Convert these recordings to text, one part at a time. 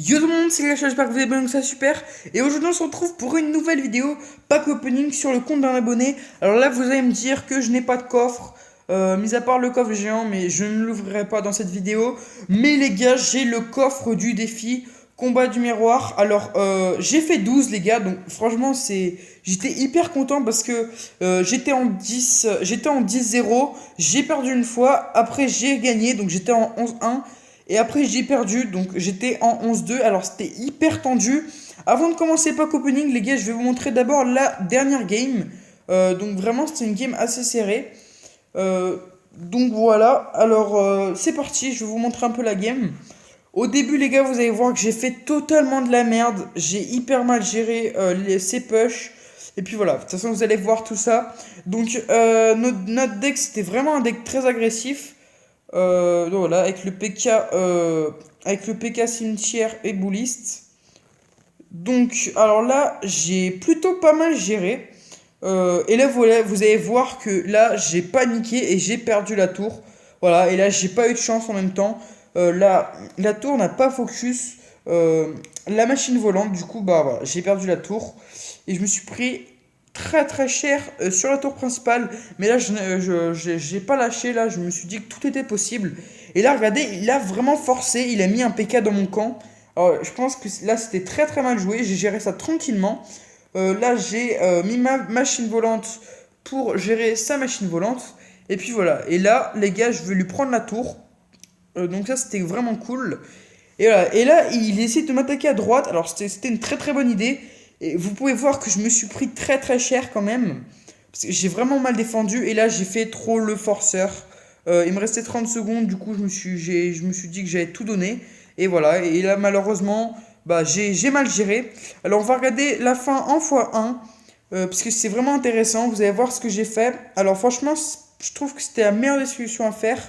Yo tout le monde, c'est Clash, j'espère que vous allez bien, que ça super. Et aujourd'hui on se retrouve pour une nouvelle vidéo pack opening sur le compte d'un abonné. Alors là vous allez me dire que je n'ai pas de coffre, mis à part le coffre géant, mais je ne l'ouvrirai pas dans cette vidéo. Mais les gars, j'ai le coffre du défi combat du miroir. Alors j'ai fait 12 les gars, donc franchement j'étais hyper content parce que j'étais en 10-0, j'ai perdu une fois, après j'ai gagné, donc j'étais en 11-1. Et après, j'ai perdu, donc j'étais en 11-2. Alors, c'était hyper tendu. Avant de commencer pack opening, les gars, je vais vous montrer d'abord la dernière game. Donc, vraiment, c'était une game assez serrée. Donc, voilà. Alors, c'est parti. Je vais vous montrer un peu la game. Au début, les gars, vous allez voir que j'ai fait totalement de la merde. J'ai hyper mal géré ces push. Et puis voilà, de toute façon, vous allez voir tout ça. Donc, notre deck, c'était vraiment un deck très agressif. Donc voilà, avec le PK cimetière et bouliste. Donc, alors là, j'ai plutôt pas mal géré. Et là, voilà, vous allez voir que là, j'ai paniqué et j'ai perdu la tour. Voilà, et là, j'ai pas eu de chance en même temps. La tour n'a pas focus la machine volante. Du coup, bah voilà, j'ai perdu la tour. Et je me suis pris très très cher sur la tour principale. Mais là, j'ai pas lâché. Là, je me suis dit que tout était possible. Et là, regardez, il a vraiment forcé. Il a mis un PK dans mon camp. Alors, je pense que là, c'était très très mal joué. J'ai géré ça tranquillement. Là, j'ai mis ma machine volante pour gérer sa machine volante. Et puis voilà. Et là, les gars, je vais lui prendre la tour. Donc ça, c'était vraiment cool. Et, voilà. Et là, il essaie de m'attaquer à droite. Alors, c'était une très très bonne idée. Et vous pouvez voir que je me suis pris très très cher quand même. Parce que j'ai vraiment mal défendu. Et là, j'ai fait trop le forceur. Il me restait 30 secondes. Du coup, je me suis dit que j'allais tout donner. Et voilà. Et là, malheureusement, bah, j'ai mal géré. Alors, on va regarder la fin en x1. Parce que c'est vraiment intéressant. Vous allez voir ce que j'ai fait. Alors, franchement, je trouve que c'était la meilleure des solutions à faire.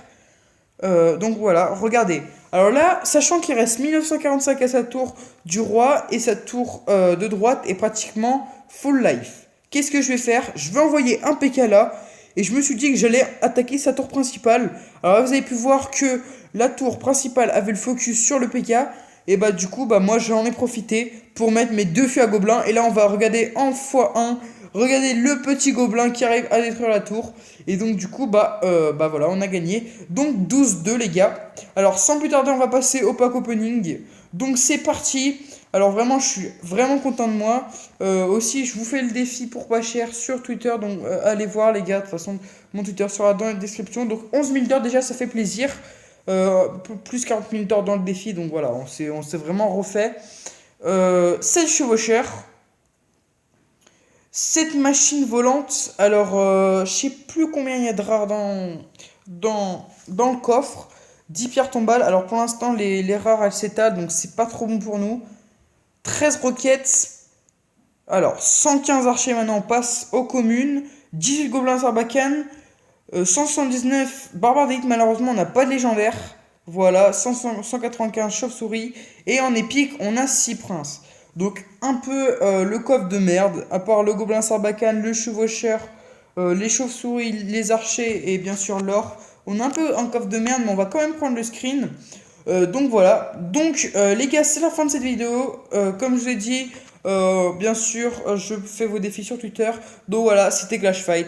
Donc voilà, regardez. Alors là, sachant qu'il reste 1945 à sa tour du roi et sa tour de droite est pratiquement full life. Qu'est-ce que je vais faire? Je vais envoyer un PK là et je me suis dit que j'allais attaquer sa tour principale. Alors là, vous avez pu voir que la tour principale avait le focus sur le PK. Et bah du coup, bah moi j'en ai profité pour mettre mes deux feux à gobelins. Et là, on va regarder en x1. Regardez le petit gobelin qui arrive à détruire la tour. Et donc du coup, bah voilà, on a gagné. Donc 12-2 les gars. Alors sans plus tarder, on va passer au pack opening. Donc c'est parti. Alors vraiment, je suis vraiment content de moi. Aussi, je vous fais le défi pour pas cher sur Twitter. Donc allez voir les gars. De toute façon, mon Twitter sera dans la description. Donc 11 000 d'or déjà, ça fait plaisir. Plus 40 000 d'or dans le défi. Donc voilà, on s'est vraiment refait. 16 chevaucheurs. Cette machine volante, alors je sais plus combien il y a de rares dans le coffre. 10 pierres tombales, alors pour l'instant les rares elles s'étalent donc c'est pas trop bon pour nous. 13 roquettes, alors 115 archers maintenant on passe aux communes. 18 gobelins sarbacane, 179 barbares d'élite, malheureusement on n'a pas de légendaire. Voilà, 195 chauves-souris. Et en épique, on a 6 princes. Donc un peu le coffre de merde, à part le gobelin sarbacane, le chevaucheur, les chauves-souris, les archers et bien sûr l'or. On a un peu un coffre de merde, mais on va quand même prendre le screen. Donc voilà. Donc les gars, c'est la fin de cette vidéo. Comme je vous ai dit, bien sûr, je fais vos défis sur Twitter. Donc voilà, c'était Clash Fight.